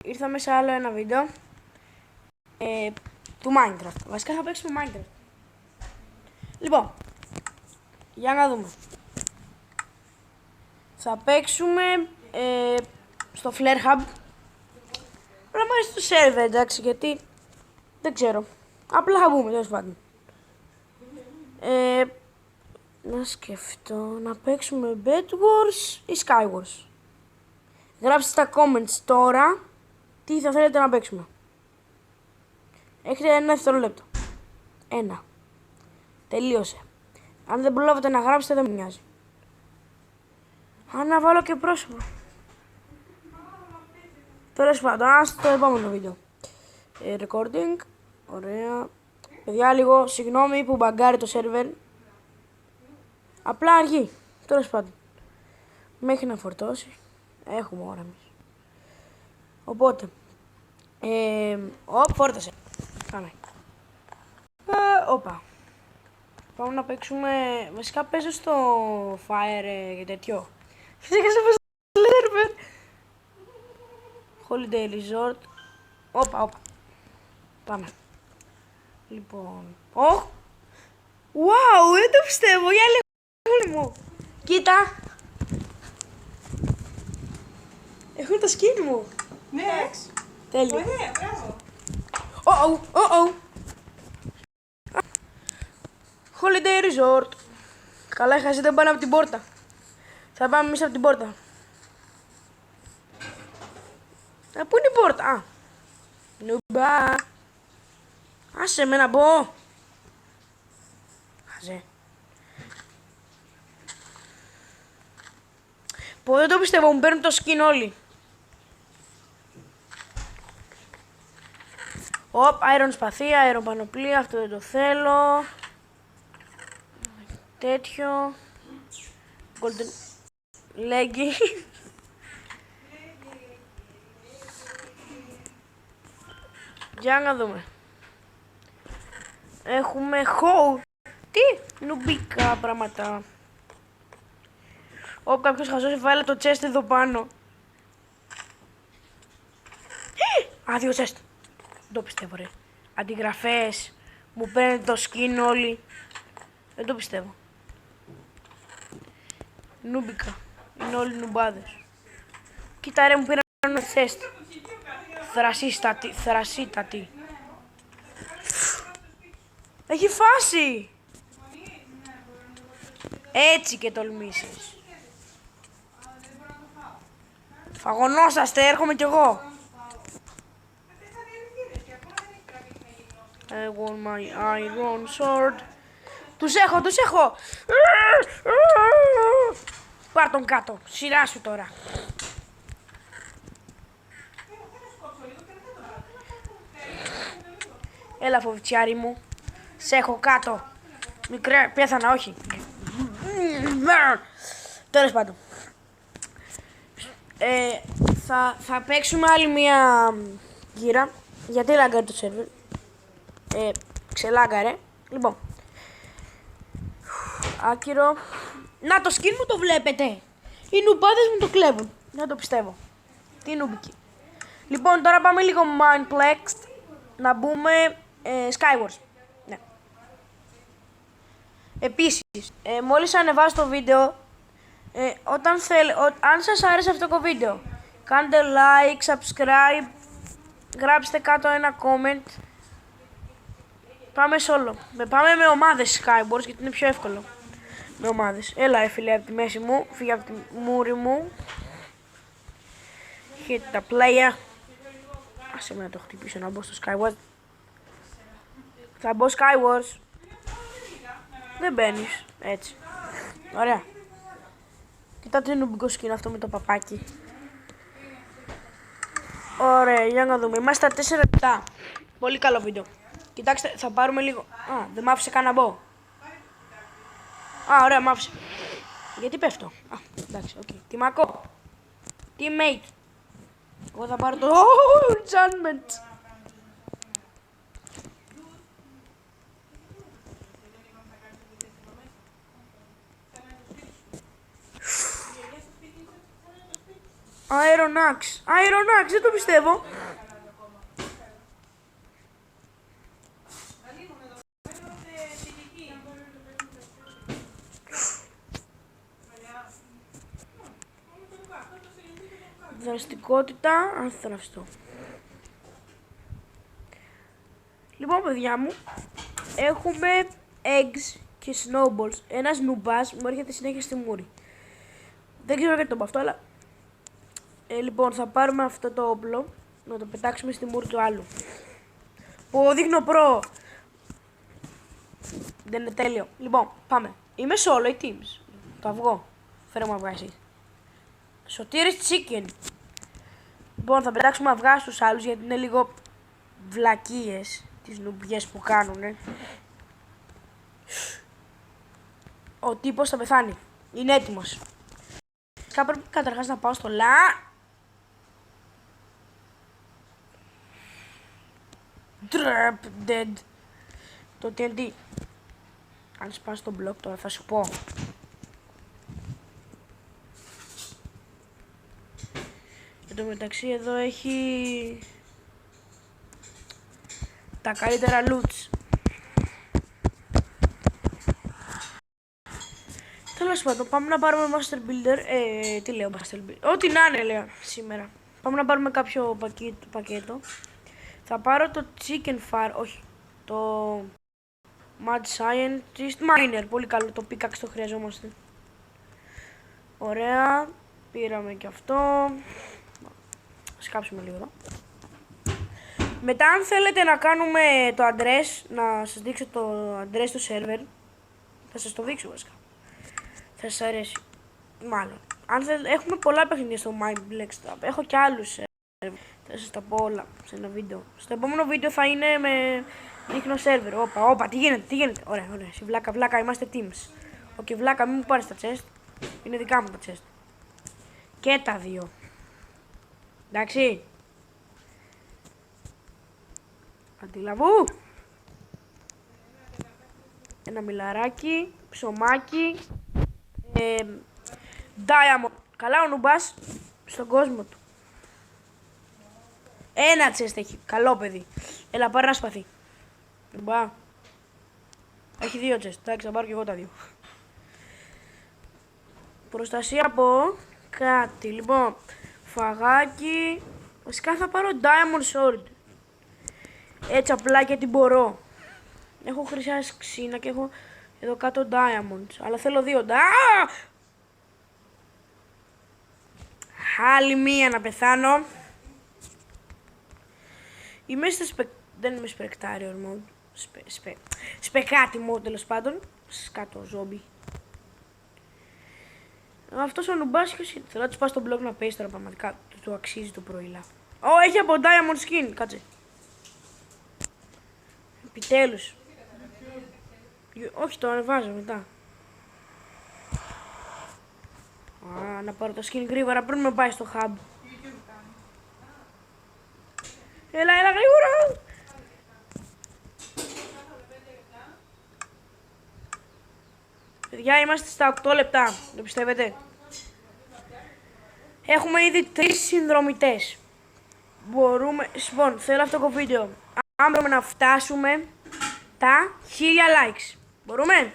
ήρθαμε σε άλλο ένα βίντεο του Minecraft. Βασικά θα παίξουμε Minecraft. Λοιπόν, για να δούμε. Θα παίξουμε στο Flare Hub. Αλλά μου αρέσει το server, εντάξει, γιατί δεν ξέρω. Απλά θα μπούμε, τέλος πάντων. Να σκεφτώ, να παίξουμε Bed Wars ή Sky Wars. Γράψτε στα comments τώρα τι θα θέλετε να παίξουμε. Έχετε ένα δευτερόλεπτο. 1. Τελείωσε. Αν δεν προλάβετε να γράψετε δεν με νοιάζει. Αν να βάλω και πρόσωπο. Τέλος πάντων, ας το επόμενο βίντεο. Recording. Ωραία. Παιδιά, λίγο συγγνώμη που μπαγκάρει το σερβερ. Απλά αργεί. Τέλος πάντων. Μέχρι να φορτώσει. Έχουμε ώρα εμείς. Οπότε. Φόρτασε. Πάμε. Όπα. Πάμε να παίξουμε. Βασικά παίζω στο Fire και τέτοιο. Φυσικά πως σερβερ. Holiday Resort. Όπα. Πάμε. Λοιπόν. Wow, δεν το πιστεύω. Για λίγο μου. Κοίτα. Έχουν το skin μου. Ναι. Τέλειο. Ωραία, μπράβο. Holiday Resort. Καλά, είχα δεν πάνε από την πόρτα. Θα πάμε εμείς από την πόρτα. Πού είναι η πόρτα? Νουμπά. Άσε με να μπω. Χαζέ. Δεν το πιστεύω, μου παίρνουν το skin όλοι. Iron σπαθί, Iron πανοπλία, αυτό δεν το θέλω. Τέτοιο. Golden leggy. Για να δούμε. Έχουμε τι νουμπίκα πράγματα. Κάποιος χαζός βάλε το chest εδώ πάνω. Άδειο chest. Δεν το πιστεύω, ρε. Αντιγραφές. Μου παίρνει το skin όλοι. Δεν το πιστεύω. Νούμπικα. Είναι όλοι νουμπάδες. Κοίτα ρε, μου πήραν ένα chest. Θρασίτατη. Έχει φάση. Έτσι και τολμήσεις. Φαγωνόσαστε, έρχομαι κι εγώ. I want my iron sword. Τους έχω. Πάρ' τον κάτω. Σειρά σου τώρα. Έλα φοβητσιάρι μου. Σε έχω κάτω. Μικρέ, πέθανα, όχι. Τέλος πάντων. Θα παίξουμε άλλη μία γύρα. Γιατί λάγκαρε το σερβερ. Ξελάγκαρε. Λοιπόν. Άκυρο. Να το skin μου το βλέπετε. Οι νουμπάδες μου το κλέβουν. Δεν το πιστεύω. Τι νουμπική. Λοιπόν, τώρα πάμε λίγο Mineplex. Να μπούμε Skywars. Ναι. Επίσης, μόλις ανεβάσω το βίντεο, αν σας άρεσε αυτό το βίντεο, κάντε like, subscribe, γράψτε κάτω ένα comment. Πάμε solo. Πάμε με ομάδες Skywars γιατί είναι πιο εύκολο. Με ομάδες. Έλα φίλε από τη μέση μου, φύγε από τη μούρη μου. Hit τα player. Άσε με να το χτυπήσω να μπω στο Skywars. Θα μπω Skywars. Δεν μπαίνεις. Έτσι. Ωραία. Κοιτάτε τι νουμπικό skin αυτό με το παπάκι. Ωραία, για να δούμε. Είμαστε στα 4 λεπτά. Πολύ καλό βίντεο. Κοιτάξτε, θα πάρουμε λίγο. Δεν μ' άφησε καν να μπω. Ωραία, μ' άφησε. Γιατί πέφτω. Εντάξει, οκ. Τιμακό. Teammate. Εγώ θα πάρω το enchantment. Iron Axe, δεν το πιστεύω. Δραστικότητα, ανθραυστό. Λοιπόν, παιδιά μου, έχουμε eggs και snowballs. Ένας νουμπάς μου έρχεται συνέχεια στη μούρη. Δεν ξέρω γιατί το πω αυτό, αλλά... λοιπόν, θα πάρουμε αυτό το όπλο, να το πετάξουμε στη μούρη του άλλου. Πω, δείχνω προ. Δεν είναι τέλειο. Λοιπόν, πάμε. Είμαι solo ή teams. Το αυγό. Φέρε μου αυγά εσύ. Σωτήρης chicken. Λοιπόν, θα πετάξουμε αυγά στους άλλους γιατί είναι λίγο βλακίες τις νουμπιές που κάνουνε. Ο τύπος θα πεθάνει. Είναι έτοιμος. Πρέπει καταρχάς να πάω στο Drop dead. Το TNT. Αν σπάσει τον μπλοκ τώρα θα σου πω. Εν τω μεταξύ εδώ έχει τα καλύτερα loots. Τέλος πάντων, πάμε να πάρουμε Master Builder. Τι λέω Master Builder? Ό,τι να είναι λέω σήμερα. Πάμε να πάρουμε κάποιο πακέτο. Θα πάρω το Chicken Far, όχι, το Mad Scientist Miner, πολύ καλό, το pickaxe το χρειαζόμαστε. Ωραία, πήραμε και αυτό. Σκάψουμε λίγο εδώ. Μετά αν θέλετε να κάνουμε το address, να σας δείξω το address του server, θα σας το δείξω βασικά. Θα σας αρέσει, μάλλον. Αν θέλετε, έχουμε πολλά παιχνίδια στο Mineplex, έχω και άλλους server. Θα σας τα πω όλα σε ένα βίντεο. Στο επόμενο βίντεο θα είναι με δείχνω σερβερ. Όπα, τι γίνεται. Ωραία. Εσύ βλάκα, είμαστε teams. Οκ, βλάκα, μην μου πάρεις τα chest. Είναι δικά μου τα chest. Και τα δύο. Εντάξει. Αντιλαβού. Ένα μιλαράκι, ψωμάκι. Diamond. Καλά ο νουμπάς στον κόσμο του. Ένα chest έχει. Καλό παιδί. Έλα, πάρε ένα σπαθί. Μπα. Έχει δύο chest. Εντάξει, θα πάρω και εγώ τα δύο. Προστασία από κάτι. Λοιπόν, φαγάκι. Βασικά θα πάρω diamond sword. Έτσι απλά γιατί μπορώ. Έχω χρυσά ξύνα και έχω εδώ κάτω diamonds. Αλλά θέλω δύο. Άλλη μία να πεθάνω. Είμαι δεν είμαι σπεκτάριο mode. Σπεκάτι mode τέλος πάντων. Σκάτω ζόμπι. Αυτός ο νουμπάς θέλω να του πάω στον blog να παίζει τώρα πραγματικά. Του αξίζει το πρωίλα. Έχει από diamond skin. Κάτσε. Επιτέλους. Όχι, το ανεβάζω μετά. Να πάρω το skin γρήγορα πριν με πάει στο hub. Έλα γρήγορα. Παιδιά, είμαστε στα 8 λεπτά. Το πιστεύετε? Έχουμε ήδη 3 συνδρομητές. Μπορούμε... Λοιπόν, θέλω αυτό το βίντεο. Αν μπορούμε να φτάσουμε τα 1000 likes. Μπορούμε?